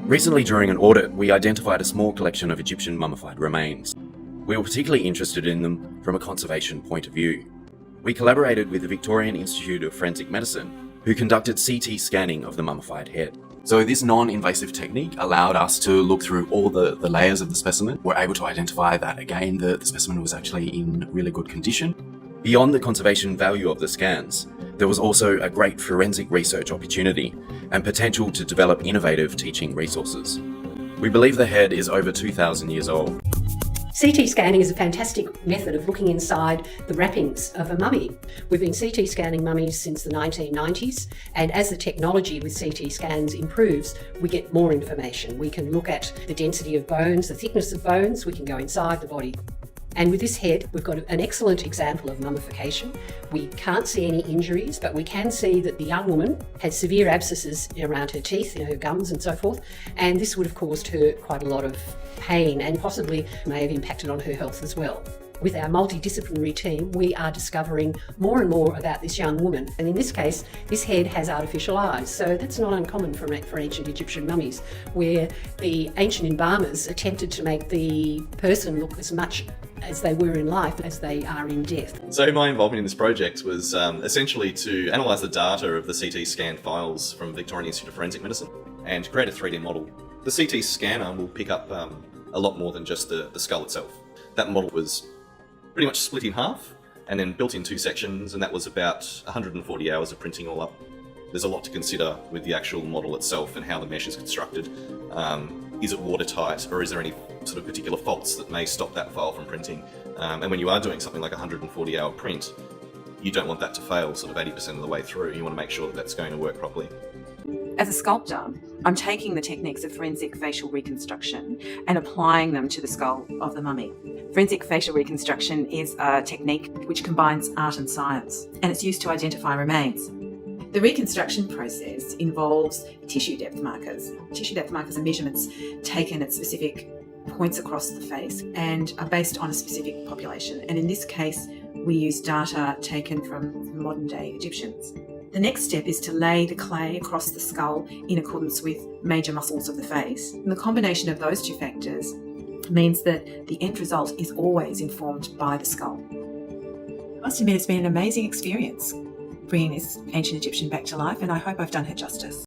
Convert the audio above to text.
Recently, during an audit, we identified a small collection of Egyptian mummified remains. We were particularly interested in them from a conservation point of view. We collaborated with the Victorian Institute of Forensic Medicine, who conducted CT scanning of the mummified head. So this non-invasive technique allowed us to look through all the layers of the specimen. We're able to identify that, again, the specimen was actually in really good condition. Beyond the conservation value of the scans, there was also a great forensic research opportunity and potential to develop innovative teaching resources. We believe the head is over 2,000 years old. CT scanning is a fantastic method of looking inside the wrappings of a mummy. We've been CT scanning mummies since the 1990s, and as the technology with CT scans improves, we get more information. We can look at the density of bones, the thickness of bones, we can go inside the body. And with this head, we've got an excellent example of mummification. We can't see any injuries, but we can see that the young woman had severe abscesses around her teeth, in her gums and so forth, and this would have caused her quite a lot of pain and possibly may have impacted on her health as well. With our multidisciplinary team, we are discovering more and more about this young woman. And in this case, this head has artificial eyes. So that's not uncommon for ancient Egyptian mummies, where the ancient embalmers attempted to make the person look as much as they were in life as they are in death. So my involvement in this project was essentially to analyse the data of the CT scan files from Victorian Institute of Forensic Medicine and create a 3D model. The CT scanner will pick up a lot more than just the skull itself. That model was pretty much split in half and then built in two sections, and that was about 140 hours of printing all up. There's a lot to consider with the actual model itself and how the mesh is constructed. Is it watertight, or is there any sort of particular faults that may stop that file from printing? And when you are doing something like a 140-hour print, you don't want that to fail sort of 80% of the way through. You want to make sure that that's going to work properly. As a sculptor, I'm taking the techniques of forensic facial reconstruction and applying them to the skull of the mummy. Forensic facial reconstruction is a technique which combines art and science, and it's used to identify remains. The reconstruction process involves tissue depth markers. Tissue depth markers are measurements taken at specific points across the face and are based on a specific population. And in this case, we use data taken from modern-day Egyptians. The next step is to lay the clay across the skull in accordance with major muscles of the face. And the combination of those two factors means that the end result is always informed by the skull. I must admit, it's been an amazing experience bringing this ancient Egyptian back to life, and I hope I've done her justice.